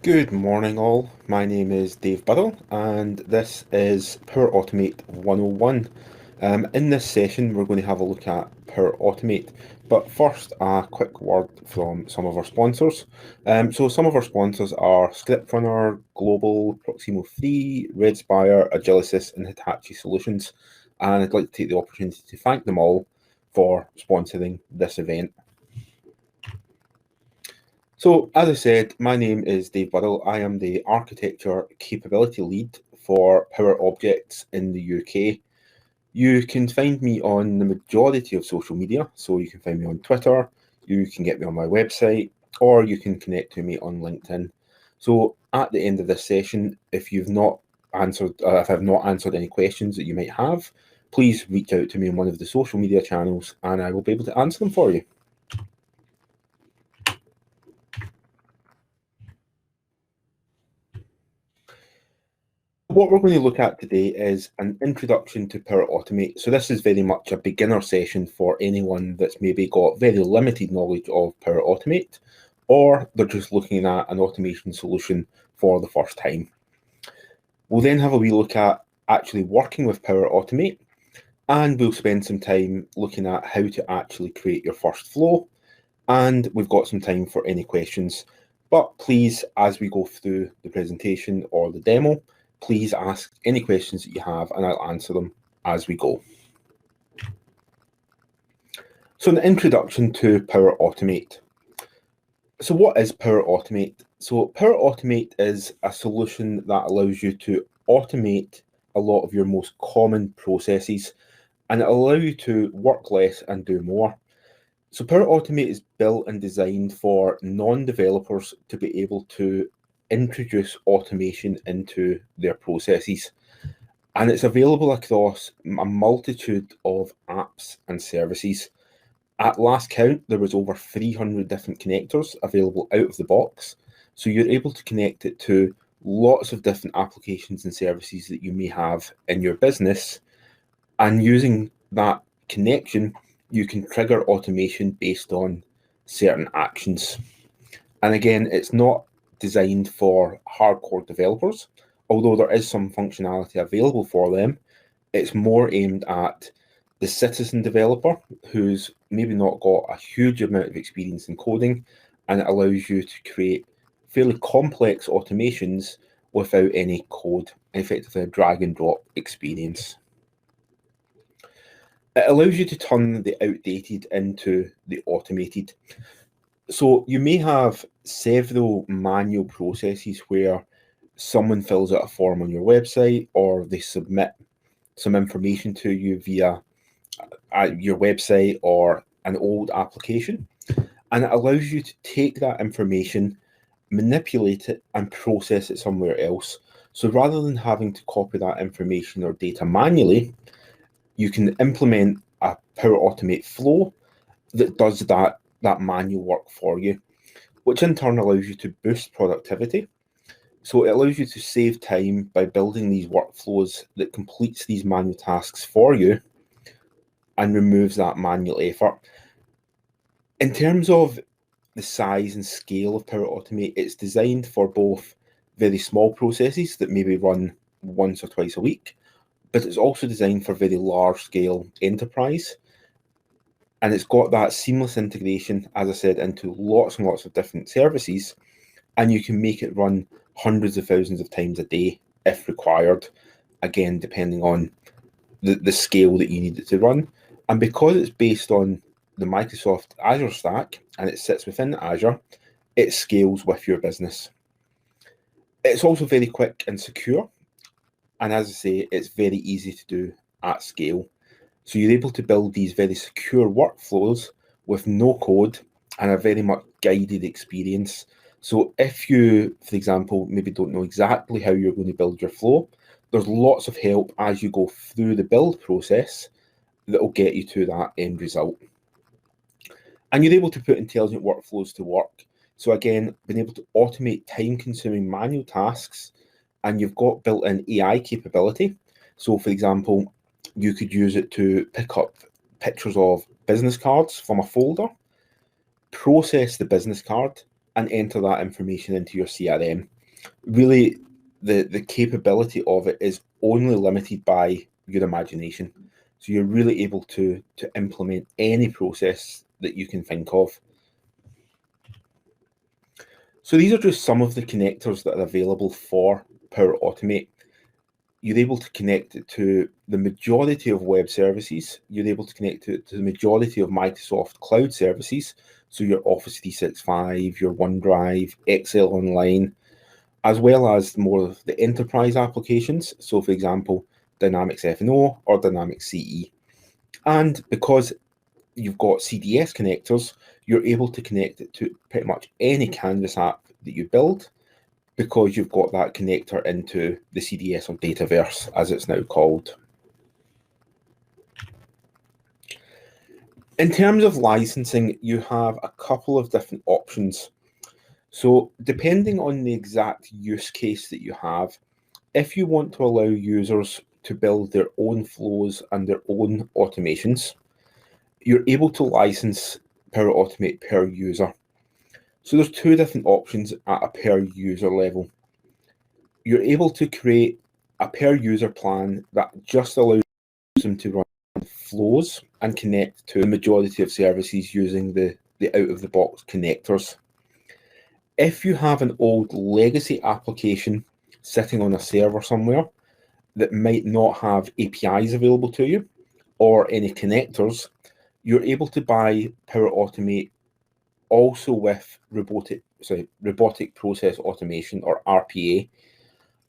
Good morning, all. My name is Dave Burrell, and this is Power Automate 101. In this session, we're going to have a look at Power Automate. But first, a quick word from some of our sponsors. So some of our sponsors are ScriptRunner, Global, Proximo 3, Redspire, Agilysys, and Hitachi Solutions. And I'd like to take the opportunity to thank them all for sponsoring this event. So, as I said, my name is Dave Burrell. I am the Architecture Capability Lead for Power Objects in the UK. You can find me on the majority of social media. So you can find me on Twitter, you can get me on my website, or you can connect to me on LinkedIn. So at the end of this session, if I've not answered any questions that you might have, please reach out to me on one of the social media channels and I will be able to answer them for you. What we're going to look at today is an introduction to Power Automate. So this is very much a beginner session for anyone that's maybe got very limited knowledge of Power Automate, or they're just looking at an automation solution for the first time. We'll then have a wee look at actually working with Power Automate, and we'll spend some time looking at how to actually create your first flow, and we've got some time for any questions. But please, as we go through the presentation or the demo, please ask any questions that you have and I'll answer them as we go. So an introduction to Power Automate. So what is Power Automate? So Power Automate is a solution that allows you to automate a lot of your most common processes, and it allows you to work less and do more. So Power Automate is built and designed for non-developers to be able to introduce automation into their processes. And it's available across a multitude of apps and services. At last count, there was over 300 different connectors available out of the box. So you're able to connect it to lots of different applications and services that you may have in your business. And using that connection, you can trigger automation based on certain actions. And again, it's not designed for hardcore developers, although there is some functionality available for them. It's more aimed at the citizen developer who's maybe not got a huge amount of experience in coding, and it allows you to create fairly complex automations without any code, effectively a drag and drop experience. It allows you to turn the outdated into the automated. So you may have several manual processes where someone fills out a form on your website or they submit some information to you via your website or an old application. And it allows you to take that information, manipulate it, and process it somewhere else. So rather than having to copy that information or data manually, you can implement a Power Automate flow that does that manual work for you, which in turn allows you to boost productivity. So it allows you to save time by building these workflows that completes these manual tasks for you and removes that manual effort. In terms of the size and scale of Power Automate, it's designed for both very small processes that maybe run once or twice a week, but it's also designed for very large scale enterprise. And it's got that seamless integration, as I said, into lots and lots of different services, and you can make it run hundreds of thousands of times a day if required, again, depending on the scale that you need it to run. And because it's based on the Microsoft Azure stack and it sits within Azure, it scales with your business. It's also very quick and secure. And as I say, it's very easy to do at scale. So you're able to build these very secure workflows with no code and a very much guided experience. So if you, for example, maybe don't know exactly how you're going to build your flow, there's lots of help as you go through the build process that will get you to that end result. And you're able to put intelligent workflows to work. So again, being able to automate time-consuming manual tasks, and you've got built-in AI capability. So for example, you could use it to pick up pictures of business cards from a folder, process the business card, and enter that information into your CRM. Really, the capability of it is only limited by your imagination. So you're really able to implement any process that you can think of. So these are just some of the connectors that are available for Power Automate. You're able to connect it to the majority of web services. You're able to connect it to the majority of Microsoft Cloud services. So your Office 365, your OneDrive, Excel Online, as well as more of the enterprise applications. So for example, Dynamics F&O or Dynamics CE. And because you've got CDS connectors, you're able to connect it to pretty much any Canvas app that you build, because you've got that connector into the CDS or Dataverse, as it's now called. In terms of licensing, you have a couple of different options. So depending on the exact use case that you have, if you want to allow users to build their own flows and their own automations, you're able to license Power Automate per user. So there's two different options at a per user level. You're able to create a per user plan that just allows them to run flows and connect to the majority of services using the out-of-the-box connectors. If you have an old legacy application sitting on a server somewhere that might not have APIs available to you or any connectors, you're able to buy Power Automate also with robotic process automation, or RPA.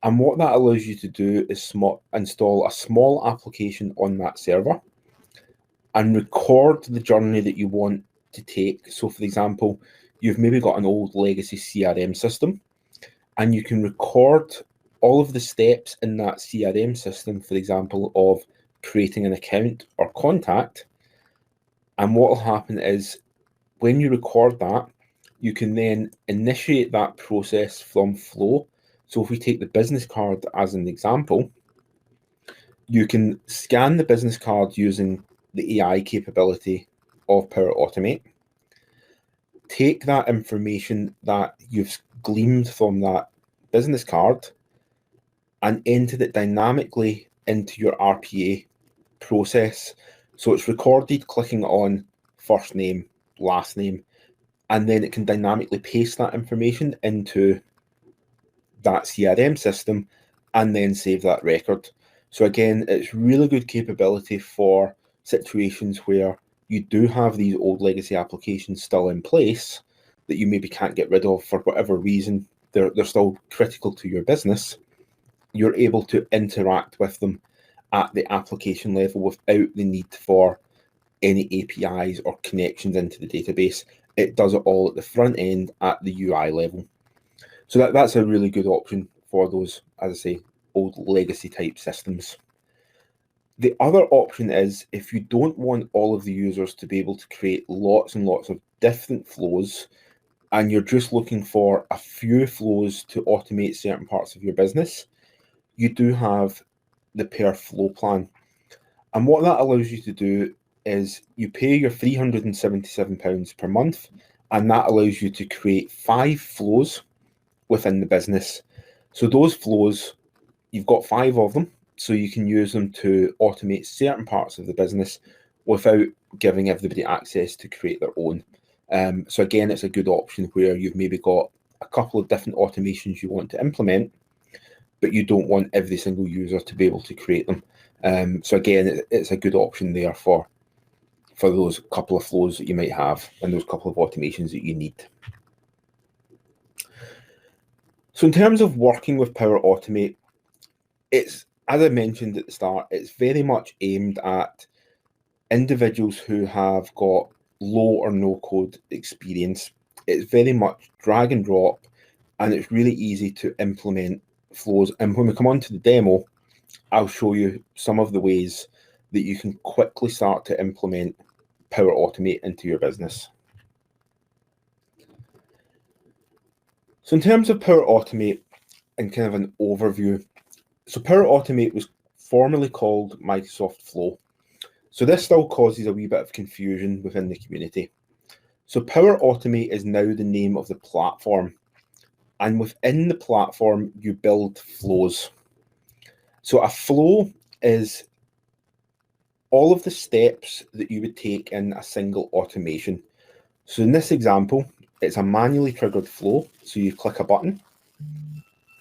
And what that allows you to do is install a small application on that server and record the journey that you want to take. So for example, you've maybe got an old legacy CRM system, and you can record all of the steps in that CRM system, for example, of creating an account or contact. And what will happen is, when you record that, you can then initiate that process from Flow. So if we take the business card as an example, you can scan the business card using the AI capability of Power Automate, take that information that you've gleaned from that business card and enter it dynamically into your RPA process. So it's recorded clicking on first name, last name, and then it can dynamically paste that information into that CRM system and then save that record. So again, it's really good capability for situations where you do have these old legacy applications still in place that you maybe can't get rid of for whatever reason. They're still critical to your business. You're able to interact with them at the application level without the need for any APIs or connections into the database. It does it all at the front end at the UI level. So that's a really good option for those, as I say, old legacy type systems. The other option is, if you don't want all of the users to be able to create lots and lots of different flows, and you're just looking for a few flows to automate certain parts of your business, you do have the per flow plan. And what that allows you to do is you pay your £377 per month, and that allows you to create 5 flows within the business. So those flows, you've got 5 of them, so you can use them to automate certain parts of the business without giving everybody access to create their own. So again, it's a good option where you've maybe got a couple of different automations you want to implement, but you don't want every single user to be able to create them. So again, it's a good option there for those couple of flows that you might have and those couple of automations that you need. So in terms of working with Power Automate, it's, as I mentioned at the start, it's very much aimed at individuals who have got low or no code experience. It's very much drag and drop, and it's really easy to implement flows. And when we come on to the demo, I'll show you some of the ways that you can quickly start to implement Power Automate into your business. So in terms of Power Automate and kind of an overview, so Power Automate was formerly called Microsoft Flow. So this still causes a wee bit of confusion within the community. So Power Automate is now the name of the platform. And within the platform, you build flows. So a flow is all of the steps that you would take in a single automation. So in this example, it's a manually triggered flow. So you click a button,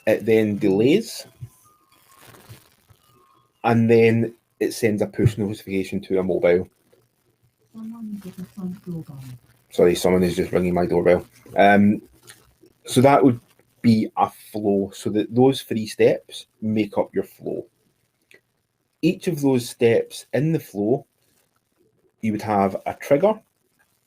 it then delays, and then it sends a push notification to a mobile. Sorry, someone is just ringing my doorbell. So that would be a flow. So that those 3 steps make up your flow. Each of those steps in the flow, you would have a trigger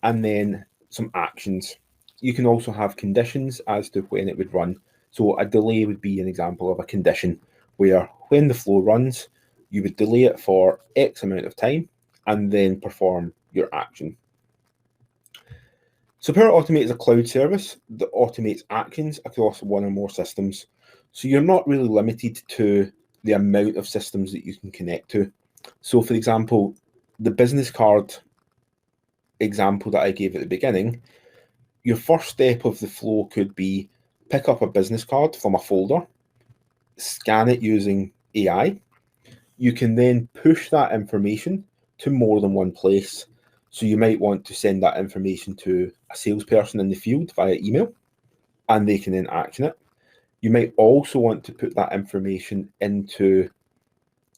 and then some actions. You can also have conditions as to when it would run. So a delay would be an example of a condition where when the flow runs, you would delay it for X amount of time and then perform your action. So Power Automate is a cloud service that automates actions across one or more systems. So you're not really limited to the amount of systems that you can connect to. So for example, the business card example that I gave at the beginning, your first step of the flow could be pick up a business card from a folder, scan it using AI. You can then push that information to more than one place. So you might want to send that information to a salesperson in the field via email, and they can then action it. You might also want to put that information into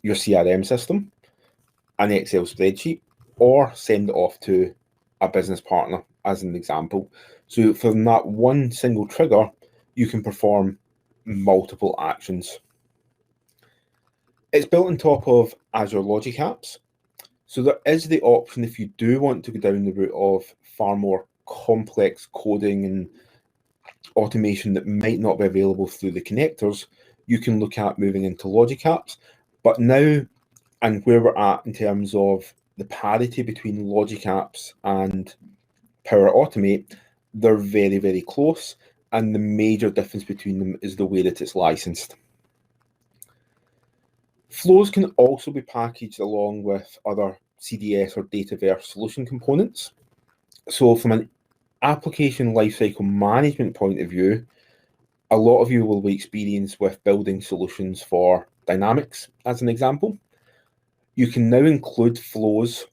your CRM system, an Excel spreadsheet, or send it off to a business partner as an example. So from that one single trigger, you can perform multiple actions. It's built on top of Azure Logic Apps. So there is the option, if you do want to go down the route of far more complex coding and automation that might not be available through the connectors, you can look at moving into Logic Apps. But now, and where we're at in terms of the parity between Logic Apps and Power Automate, they're very, very close. And the major difference between them is the way that it's licensed. Flows can also be packaged along with other CDS or Dataverse solution components. So from an application lifecycle management point of view, a lot of you will be experienced with building solutions for Dynamics, as an example. You can now include flows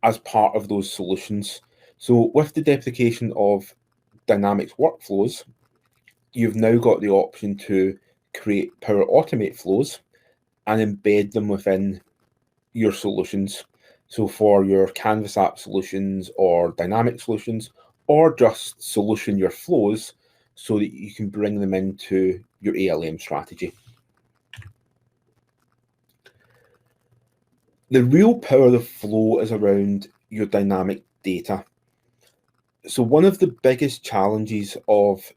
as part of those solutions. So with the deprecation of Dynamics workflows, you've now got the option to create Power Automate flows and embed them within your solutions. So for your Canvas app solutions or dynamic solutions, or just solution your flows so that you can bring them into your ALM strategy. The real power of flow is around your dynamic data. So one of the biggest challenges of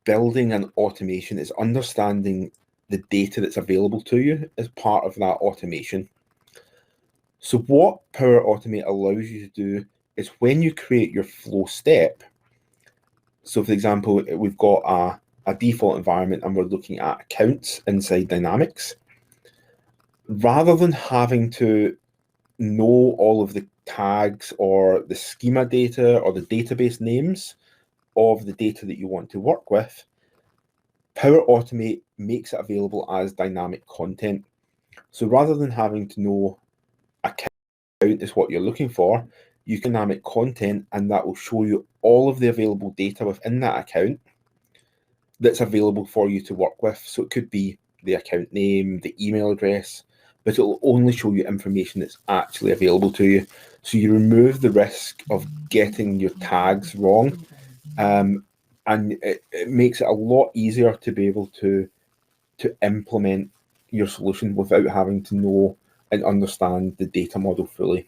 building an automation is understanding the data that's available to you as part of that automation. So what Power Automate allows you to do is when you create your flow step, so for example, we've got a default environment and we're looking at accounts inside Dynamics, rather than having to know all of the tags or the schema data or the database names of the data that you want to work with, Power Automate makes it available as dynamic content. So rather than having to know account is what you're looking for, you can dynamic content, and that will show you all of the available data within that account that's available for you to work with. So it could be the account name, the email address, but it will only show you information that's actually available to you. So you remove the risk of getting your tags wrong, and it makes it a lot easier to be able to implement your solution without having to know and understand the data model fully.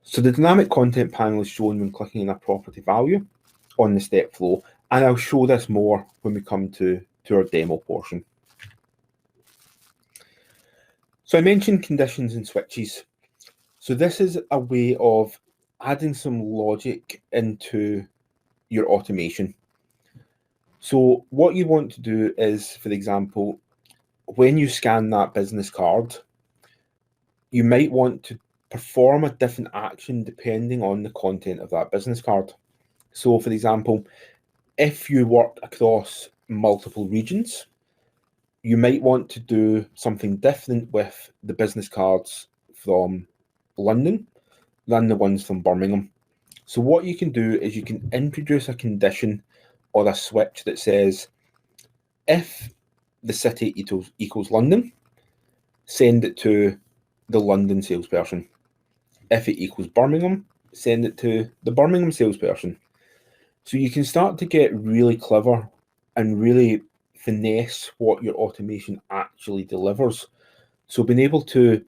So the dynamic content panel is shown when clicking on a property value on the step flow, and I'll show this more when we come to our demo portion. So I mentioned conditions and switches. So this is a way of adding some logic into your automation. So what you want to do is, for example, when you scan that business card, you might want to perform a different action depending on the content of that business card. So for example, If you work across multiple regions, you might want to do something different with the business cards from London than the ones from Birmingham. So what you can do is you can introduce a condition or a switch that says, if the city equals London, send it to the London salesperson. If it equals Birmingham, send it to the Birmingham salesperson. So you can start to get really clever and really finesse what your automation actually delivers. So being able to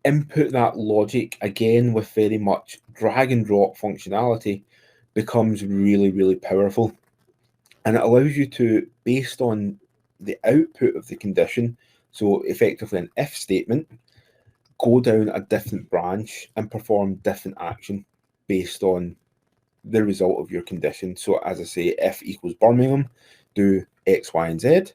input that logic again with very much drag and drop functionality becomes really, really powerful. And it allows you to, based on the output of the condition, so effectively an if statement, go down a different branch and perform different action based on the result of your condition. So as I say, if equals Birmingham, do X, Y, and Z.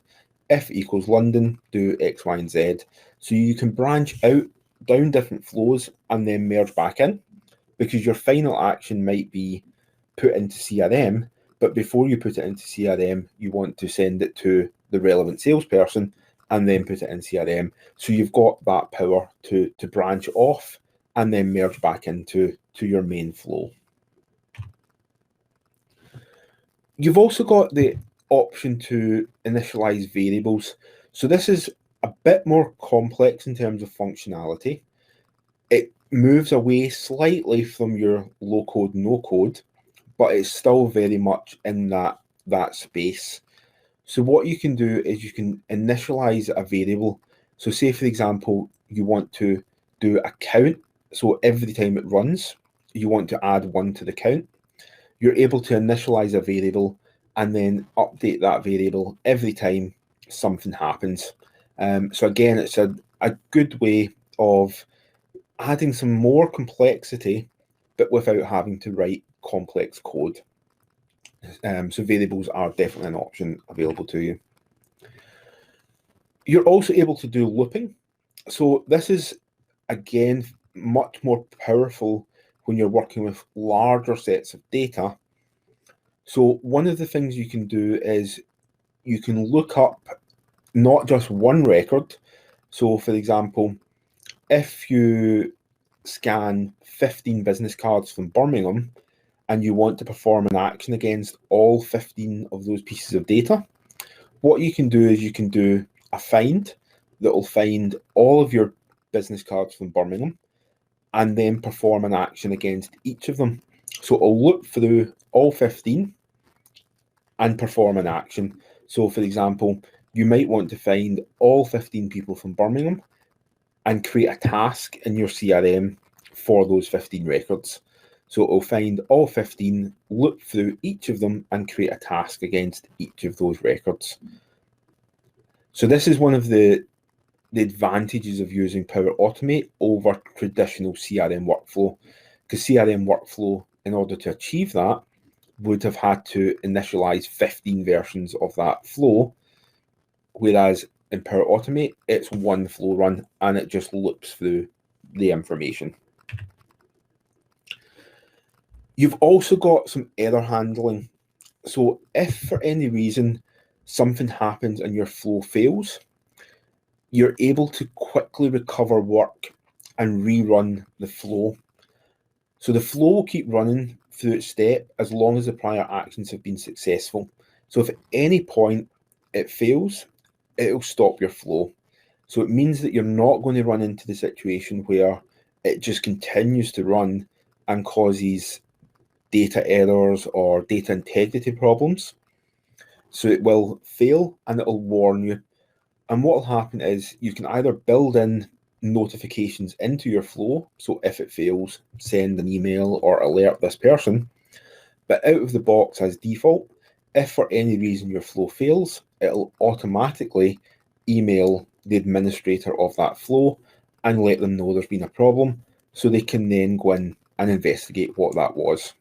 If equals London, do X, Y, and Z. So you can branch out down different flows and then merge back in, because your final action might be put into CRM, but before you put it into CRM, you want to send it to the relevant salesperson and then put it in CRM. So you've got that power to branch off and then merge back into your main flow. You've also got the option to initialize variables. So this is a bit more complex in terms of functionality. It moves away slightly from your low code, no code, but it's still very much in that space. So what you can do is you can initialize a variable. So say, for example, you want to do a count. So every time it runs, you want to add 1 to the count. You're able to initialize a variable and then update that variable every time something happens. So again, it's a good way of adding some more complexity, but without having to write complex code. So variables are definitely an option available to you. You're also able to do looping. So this is, again, much more powerful when you're working with larger sets of data. So one of the things you can do is you can look up not just one record. So for example, if you scan 15 business cards from Birmingham and you want to perform an action against all 15 of those pieces of data, what you can do is you can do a find that will find all of your business cards from Birmingham and then perform an action against each of them. So it'll look through all 15 and perform an action. So for example, you might want to find all 15 people from Birmingham and create a task in your CRM for those 15 records. So it'll find all 15, look through each of them and create a task against each of those records. So this is one of the advantages of using Power Automate over traditional CRM workflow, because CRM workflow, in order to achieve that, would have had to initialize 15 versions of that flow, whereas in Power Automate, it's one flow run and it just loops through the information. You've also got some error handling. So if for any reason something happens and your flow fails, you're able to quickly recover work and rerun the flow. So the flow will keep running through its step as long as the prior actions have been successful. So if at any point it fails, it'll stop your flow. So it means that you're not going to run into the situation where it just continues to run and causes data errors or data integrity problems. So it will fail and it'll warn you. And what will happen is you can either build in notifications into your flow. So if it fails, send an email or alert this person. But out of the box as default, if for any reason your flow fails, it'll automatically email the administrator of that flow and let them know there's been a problem, so they can then go in and investigate what that was.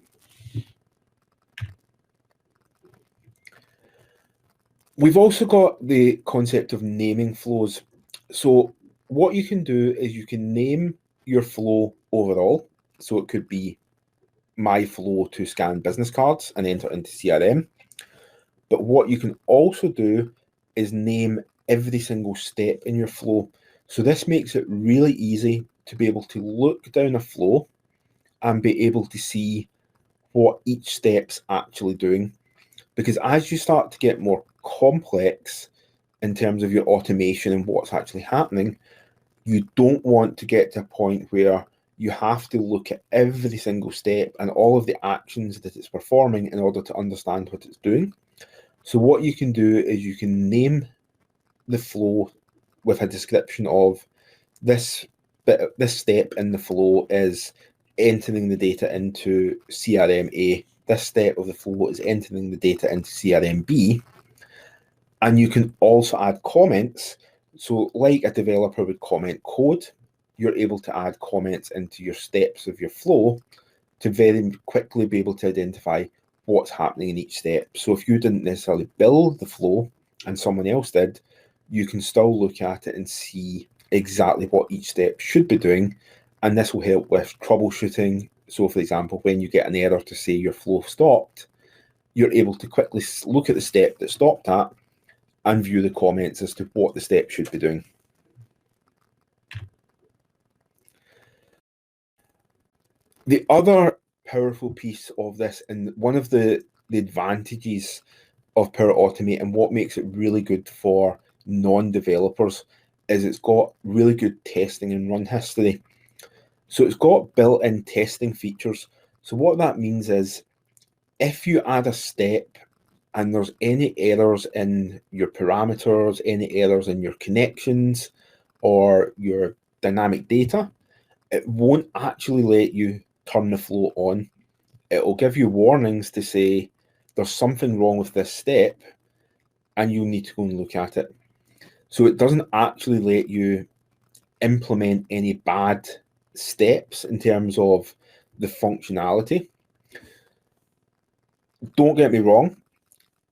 We've also got the concept of naming flows. So what you can do is you can name your flow overall. So it could be my flow to scan business cards and enter into CRM. But what you can also do is name every single step in your flow. So this makes it really easy to be able to look down a flow and be able to see what each step's actually doing. Because as you start to get more complex in terms of your automation and what's actually happening, you don't want to get to a point where you have to look at every single step and all of the actions that it's performing in order to understand what it's doing. So what you can do is you can name the flow with a description of this step in the flow is entering the data into CRM A. This step of the flow is entering the data into CRM B. And you can also add comments. So like a developer would comment code, you're able to add comments into your steps of your flow to very quickly be able to identify what's happening in each step. So if you didn't necessarily build the flow and someone else did, you can still look at it and see exactly what each step should be doing. And this will help with troubleshooting. So for example, when you get an error to say your flow stopped, you're able to quickly look at the step that stopped at and view the comments as to what the step should be doing. The other powerful piece of this, and one of the advantages of Power Automate and what makes it really good for non-developers, is it's got really good testing and run history. So it's got built-in testing features. So what that means is if you add a step and there's any errors in your parameters, any errors in your connections or your dynamic data, it won't actually let you turn the flow on. It'll give you warnings to say there's something wrong with this step and you'll need to go and look at it. So it doesn't actually let you implement any bad steps in terms of the functionality. Don't get me wrong,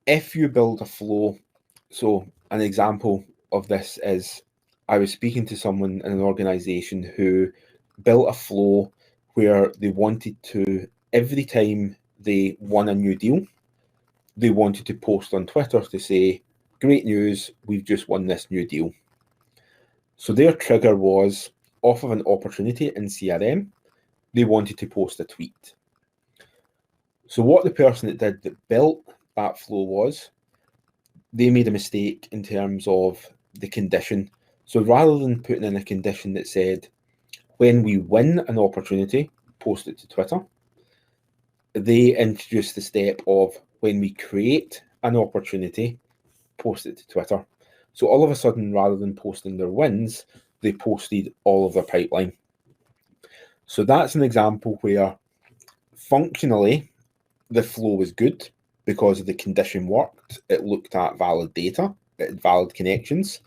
if you build a flow, so an example of this is I was speaking to someone in an organization who built a flow where they wanted to, every time they won a new deal, they wanted to post on Twitter to say, great news, we've just won this new deal. So their trigger was, off of an opportunity in CRM, they wanted to post a tweet. So what the person that built that flow was, they made a mistake in terms of the condition. So rather than putting in a condition that said, when we win an opportunity, post it to Twitter, they introduced the step of when we create an opportunity, post it to Twitter. So all of a sudden, rather than posting their wins, they posted all of their pipeline. So that's an example where functionally the flow was good because the condition worked. It looked at valid data, it had valid connections,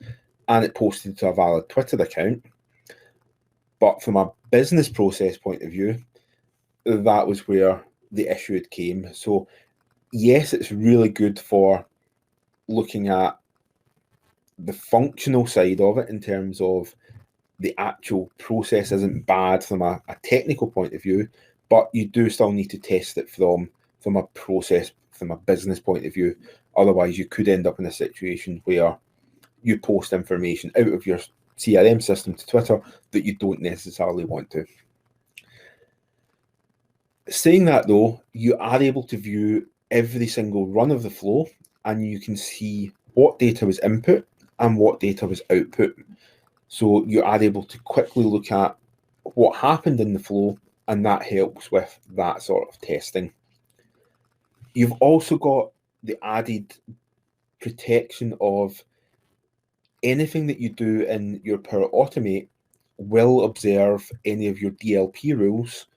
and it posted to a valid Twitter account. But from a business process point of view, that was where the issue came. So yes, it's really good for looking at the functional side of it in terms of the actual process isn't bad from a technical point of view, but you do still need to test it from a process, from a business point of view. Otherwise, you could end up in a situation where you post information out of your CRM system to Twitter that you don't necessarily want to. Saying that though, you are able to view every single run of the flow and you can see what data was input and what data was output. So you are able to quickly look at what happened in the flow, and that helps with that sort of testing. You've also got the added protection of anything that you do in your Power Automate will observe any of your DLP rules,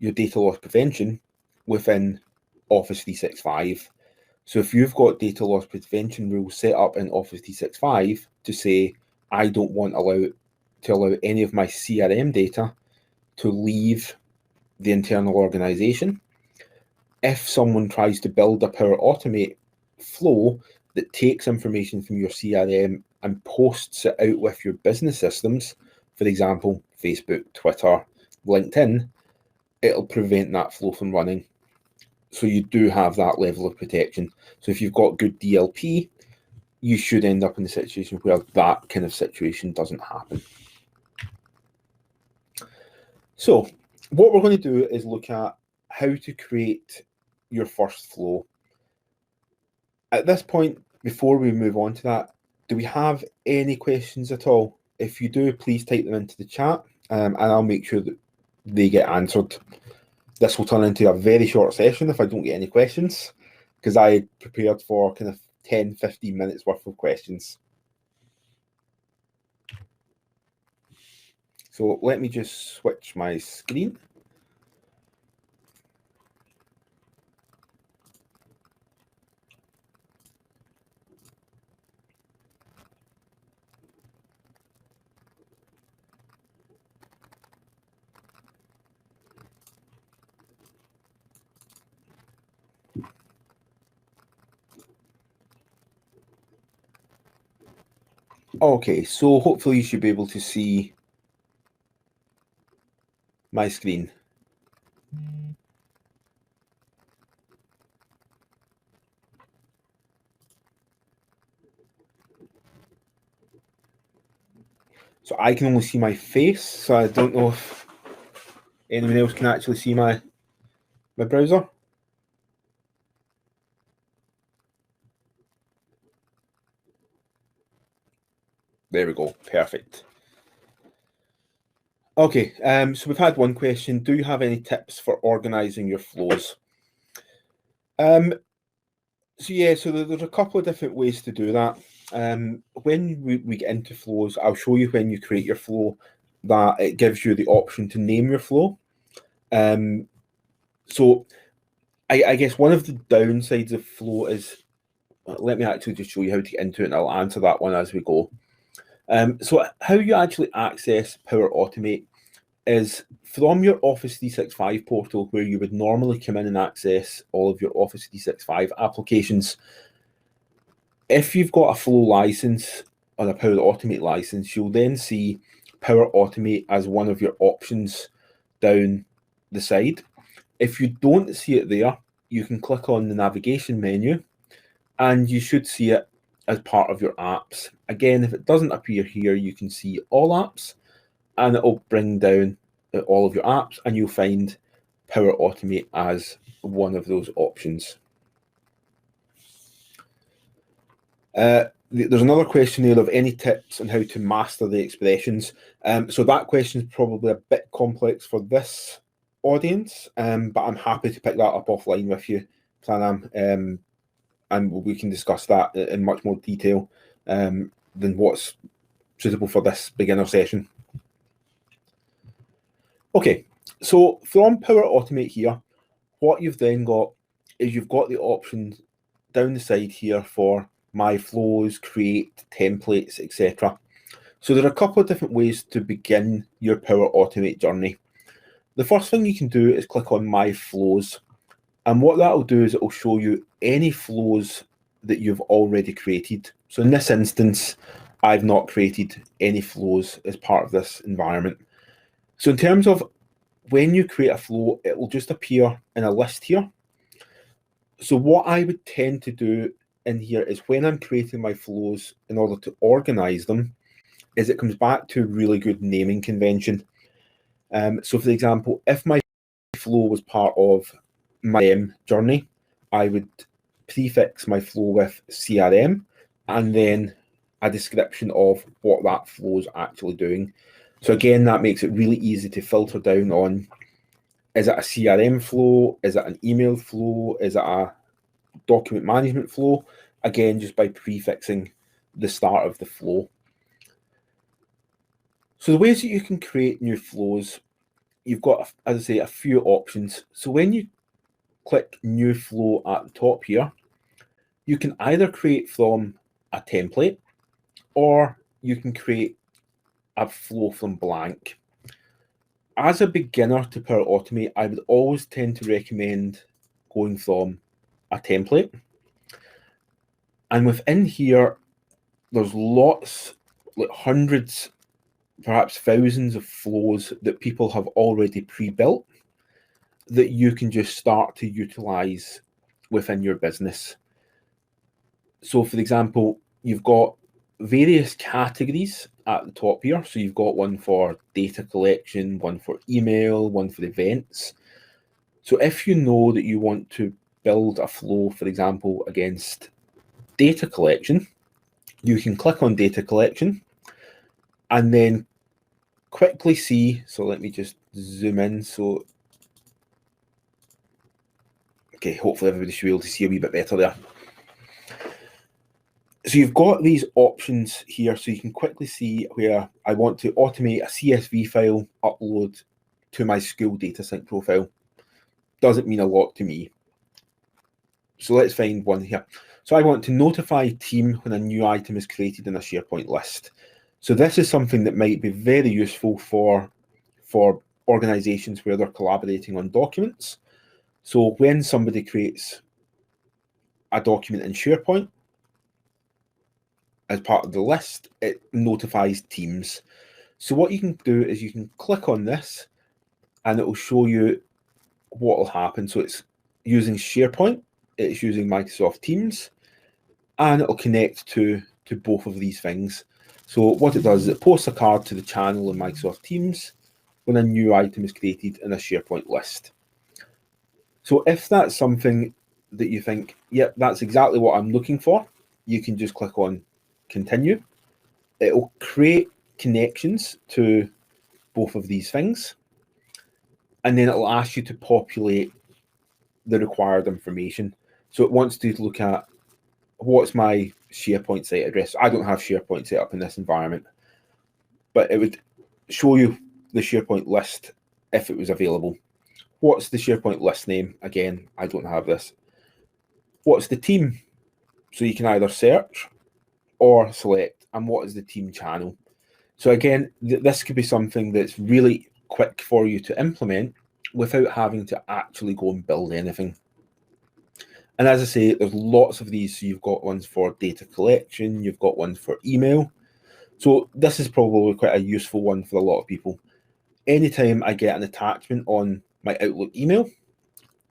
your data loss prevention, within Office 365. So if you've got data loss prevention rules set up in Office 365 to say, I don't want to allow any of my CRM data to leave the internal organization, if someone tries to build a Power Automate flow that takes information from your CRM and posts it out with your business systems, for example, Facebook, Twitter, LinkedIn, it'll prevent that flow from running. So you do have that level of protection. So if you've got good DLP, you should end up in a situation where that kind of situation doesn't happen. So what we're going to do is look at how to create your first flow. At this point, before we move on to that, do we have any questions at all? If you do, please type them into the chat, and I'll make sure that they get answered. This will turn into a very short session if I don't get any questions, because I prepared for kind of 10, 15 minutes worth of questions. So let me just switch my screen. Okay, so hopefully you should be able to see my screen. So I can only see my face, so I don't know if anyone else can actually see my browser. There we go, perfect. Okay, so we've had one question. Do you have any tips for organizing your flows? So there's a couple of different ways to do that. When we get into flows, I'll show you when you create your flow that it gives you the option to name your flow. So I guess one of the downsides of flow is, let me actually just show you how to get into it, and I'll answer that one as we go. So how you actually access Power Automate is from your Office 365 portal, where you would normally come in and access all of your Office 365 applications. If you've got a Flow license or a Power Automate license, you'll then see Power Automate as one of your options down the side. If you don't see it there, you can click on the navigation menu and you should see it as part of your apps. Again, if it doesn't appear here, you can see all apps, and it'll bring down all of your apps, and you'll find Power Automate as one of those options. There's another question there of any tips on how to master the expressions. So that question is probably a bit complex for this audience, but I'm happy to pick that up offline with you, Planam, and we can discuss that in much more detail than what's suitable for this beginner session. Okay, so from Power Automate here, what you've then got is you've got the options down the side here for My Flows, Create, Templates, etc. So there are a couple of different ways to begin your Power Automate journey. The first thing you can do is click on My Flows. And what that will do is it will show you any flows that you've already created. So in this instance, I've not created any flows as part of this environment. So in terms of when you create a flow, it will just appear in a list here. So what I would tend to do in here is when I'm creating my flows, in order to organize them, is it comes back to really good naming convention. So for example, if my flow was part of my journey, I would prefix my flow with CRM and then a description of what that flow is actually doing. So again, that makes it really easy to filter down on, is it a CRM flow? Is it an email flow? Is it a document management flow? Again, just by prefixing the start of the flow. So the ways that you can create new flows, you've got, as I say, a few options. So when you click New Flow at the top here, you can either create from a template or you can create a flow from blank. As a beginner to Power Automate, I would always tend to recommend going from a template. And within here, there's lots, like hundreds, perhaps thousands of flows that people have already pre-built. that you can just start to utilize within your business. So for example, you've got various categories at the top here. So you've got one for data collection, one for email, one for events. So if you know that you want to build a flow, for example, against data collection, you can click on data collection and then quickly see. So let me just zoom in. So, okay, hopefully everybody should be able to see a wee bit better there. So you've got these options here, so you can quickly see where I want to automate a CSV file upload to my school data sync profile. Doesn't mean a lot to me. So let's find one here. So I want to notify team when a new item is created in a SharePoint list. So this is something that might be very useful for organizations where they're collaborating on documents. So when somebody creates a document in SharePoint as part of the list, it notifies teams. So what you can do is you can click on this and it will show you what will happen. So it's using SharePoint, it's using Microsoft Teams, and it'll connect to both of these things. So what it does is it posts a card to the channel in Microsoft Teams when a new item is created in a SharePoint list. So if that's something that you think, yep, that's exactly what I'm looking for, you can just click on continue. It'll create connections to both of these things, and then it'll ask you to populate the required information. So it wants to look at what's my SharePoint site address. I don't have SharePoint set up in this environment, but it would show you the SharePoint list if it was available. What's the SharePoint list name? Again, I don't have this. What's the team? So you can either search or select, and what is the team channel? So again, this could be something that's really quick for you to implement without having to actually go and build anything. And as I say, there's lots of these. So you've got ones for data collection, you've got ones for email. So this is probably quite a useful one for a lot of people. Anytime I get an attachment on my Outlook email,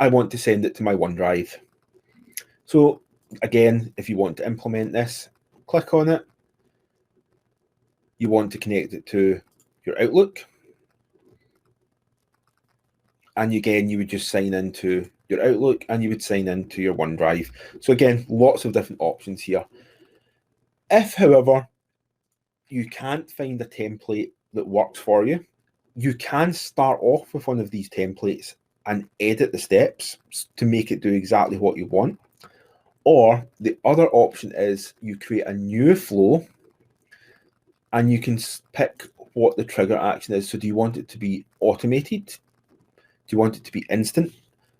I want to send it to my OneDrive. So again, if you want to implement this, click on it. You want to connect it to your Outlook. And again, you would just sign into your Outlook and you would sign into your OneDrive. So again, lots of different options here. If, however, you can't find a template that works for you, you can start off with one of these templates and edit the steps to make it do exactly what you want. Or the other option is you create a new flow and you can pick what the trigger action is. So do you want it to be automated? Do you want it to be instant?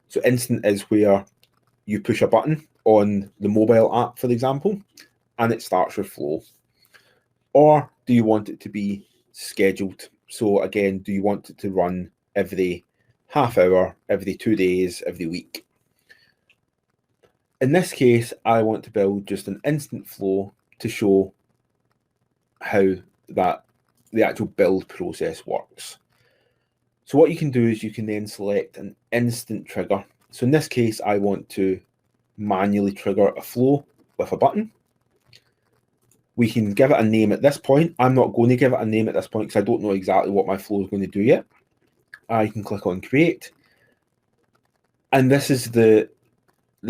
So instant is where you push a button on the mobile app, for example, and it starts your flow. Or do you want it to be scheduled? So again, do you want it to run every half hour, every 2 days, every week? In this case, I want to build just an instant flow to show how that the actual build process works. So what you can do is you can then select an instant trigger. So in this case, I want to manually trigger a flow with a button. We can give it a name at this point. I'm not going to give it a name at this point because I don't know exactly what my flow is going to do yet. I can click on create. And this is the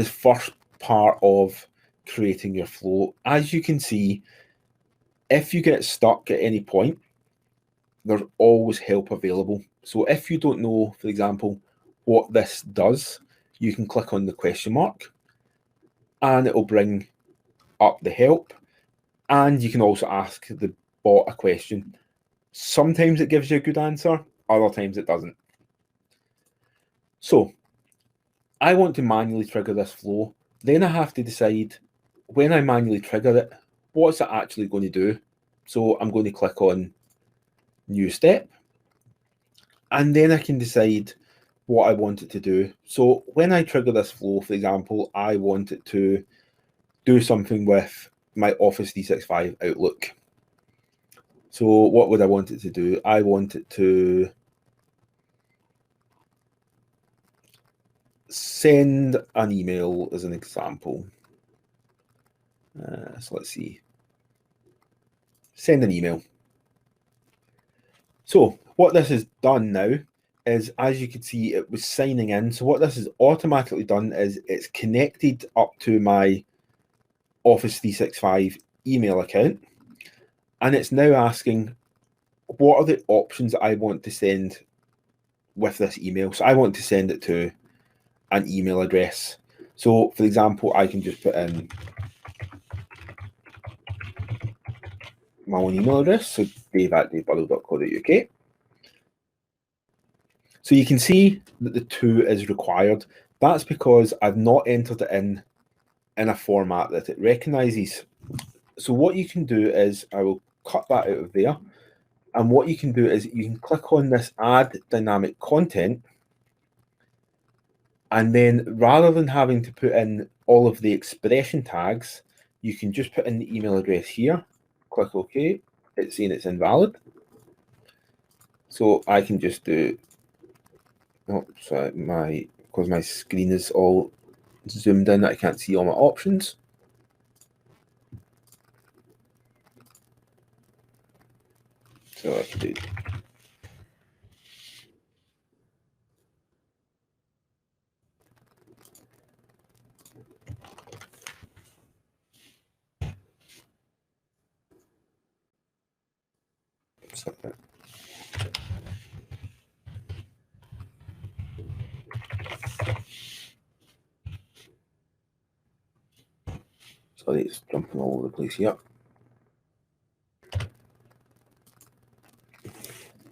first part of creating your flow. As you can see, if you get stuck at any point, there's always help available. So if you don't know, for example, what this does, you can click on the question mark and it will bring up the help. And you can also ask the bot a question. Sometimes it gives you a good answer, other times it doesn't. So I want to manually trigger this flow. Then I have to decide when I manually trigger it, what's it actually going to do? So I'm going to click on new step. And then I can decide what I want it to do. So when I trigger this flow, for example, I want it to do something with my Office 365 Outlook. So what would I want it to do? I want it to send an email as an example. So let's see. Send an email. So what this has done now is, as you can see, it was signing in. So what this has automatically done is it's connected up to my Office 365 email account, and it's now asking what are the options I want to send with this email. So I want to send it to an email address. So for example, I can just put in my own email address, so dave@daveburrell.co.uk. So you can see that the 2 is required. That's because I've not entered it in a format that it recognizes. So what you can do is, I will cut that out of there. And what you can do is you can click on this add dynamic content. And then rather than having to put in all of the expression tags, you can just put in the email address here, click OK. It's saying it's invalid. So I can just do, because my screen is all zoomed in, I can't see all my options. So I can do something. Sorry, it's jumping all over the place here.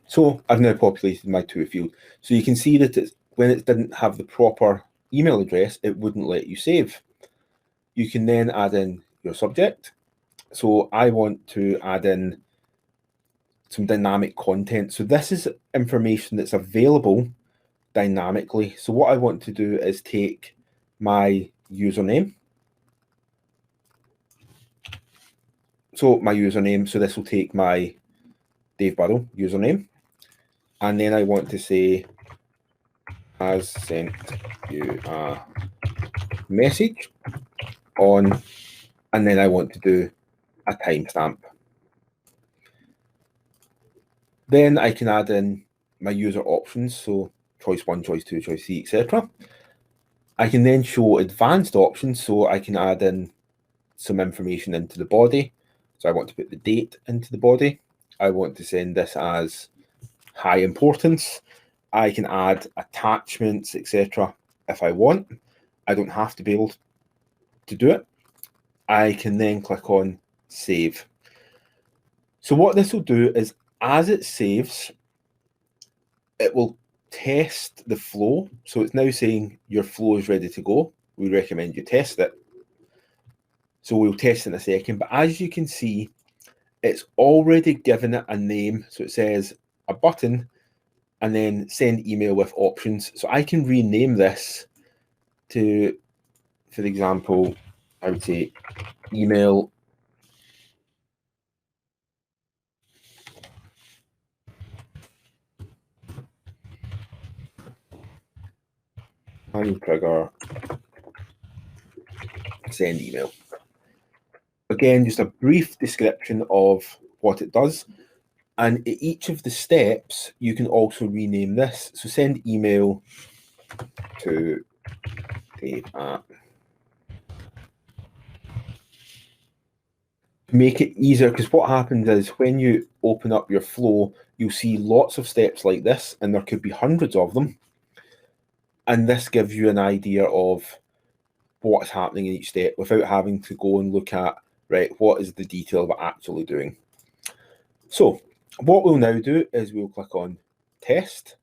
So I've now populated my to field. So you can see that when it didn't have the proper email address, it wouldn't let you save. You can then add in your subject. So I want to add in some dynamic content. So this is information that's available dynamically. So what I want to do is take my username. So my username, so this will take my Dave Burrell username. And then I want to say, has sent you a message on, and then I want to do a timestamp. Then I can add in my user options, so choice 1, choice 2, choice 3, etc. I can then show advanced options, so I can add in some information into the body. So I want to put the date into the body. I want to send this as high importance. I can add attachments, etc. if I want. I don't have to be able to do it. I can then click on save. So what this will do is, as it saves, it will test the flow. So it's now saying your flow is ready to go. We recommend you test it. So we'll test in a second. But as you can see, it's already given it a name. So it says a button and then send email with options. So I can rename this to, for example, I would say email and trigger send email. Again, just a brief description of what it does. And at each of the steps, you can also rename this. So send email to Dave at. Make it easier, because what happens is when you open up your flow, you'll see lots of steps like this, and there could be hundreds of them. And this gives you an idea of what's happening in each step without having to go and look at, right, what is the detail we're actually doing. So what we'll now do is we'll click on test.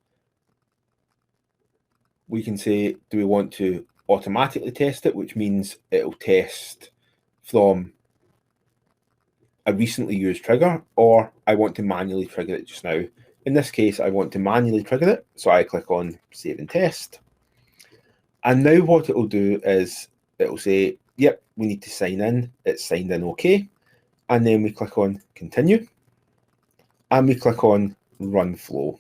We can say, do we want to automatically test it, which means it'll test from a recently used trigger, or I want to manually trigger it just now. In this case, I want to manually trigger it, so I click on save and test. And now what it will do is it'll say, yep, we need to sign in. It's signed in okay. And then we click on continue. And we click on run flow.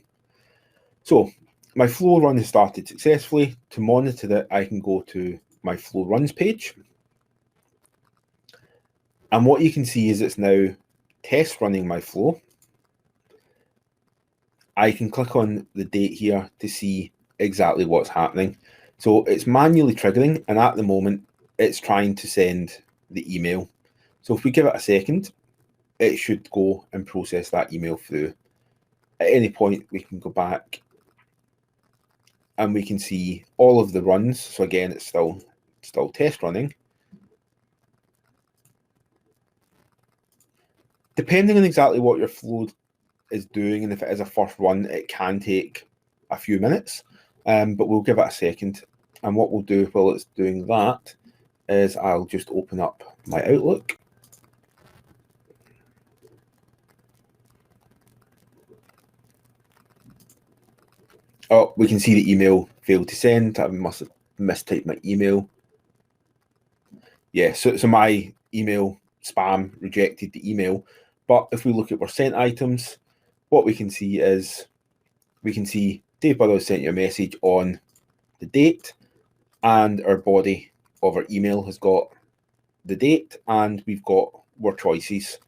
So my flow run has started successfully. To monitor that, I can go to my flow runs page. And what you can see is it's now test running my flow. I can click on the date here to see exactly what's happening. So it's manually triggering, and at the moment, it's trying to send the email. So if we give it a second, it should go and process that email through. At any point, we can go back and we can see all of the runs. So again, it's still test running. Depending on exactly what your flow is doing, and if it is a first run, it can take a few minutes, but we'll give it a second. And what we'll do while it's doing that is I'll just open up my Outlook. Oh, we can see the email failed to send. I must have mistyped my email. Yeah, so my email spam rejected the email. But if we look at our sent items, what we can see is Dave Burrell sent you a message on the date, and our body of our email has got the date, and we've got our choices.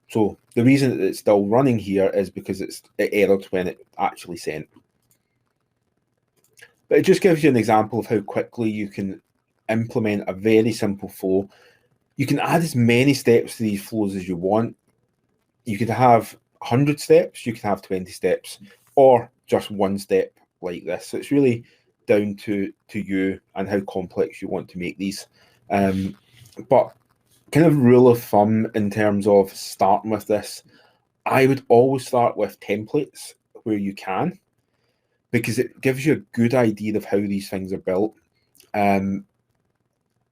So the reason that it's still running here is because it errored when it actually sent. But it just gives you an example of how quickly you can implement a very simple flow. You can add as many steps to these flows as you want. You could have 100 steps, you could have 20 steps, or just one step like this. So it's really down to you and how complex you want to make these. But kind of rule of thumb in terms of starting with this, I would always start with templates where you can, because it gives you a good idea of how these things are built.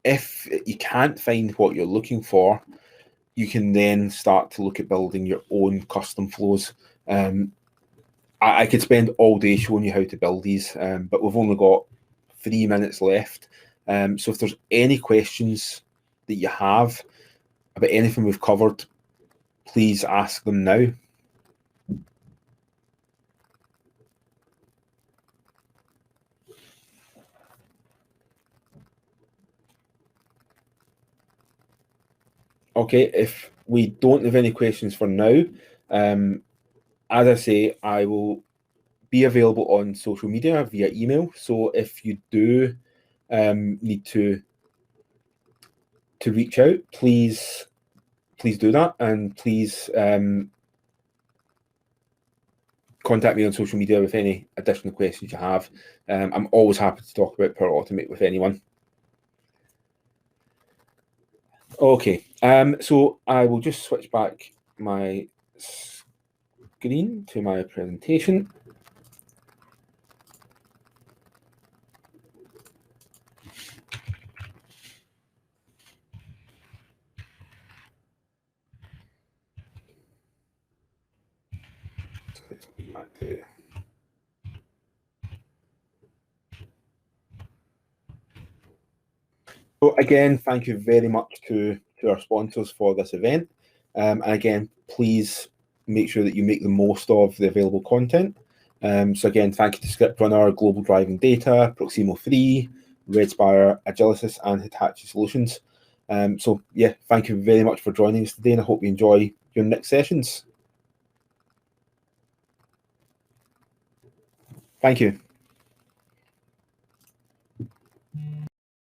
If you can't find what you're looking for, you can then start to look at building your own custom flows. I could spend all day showing you how to build these, but we've only got 3 minutes left. So if there's any questions that you have about anything we've covered, please ask them now. Okay, if we don't have any questions for now, as I say, I will be available on social media via email. So if you do need to reach out, please do that, and please contact me on social media with any additional questions you have. I'm always happy to talk about Power Automate with anyone. Okay, so I will just switch back my screen to my presentation. So again, thank you very much to our sponsors for this event. And again, please make sure that you make the most of the available content. So again, thank you to Script Runner, Global Driving Data, Proximo 3, Redspire, Agilysys, and Hitachi Solutions. So yeah, thank you very much for joining us today, and I hope you enjoy your next sessions. Thank you.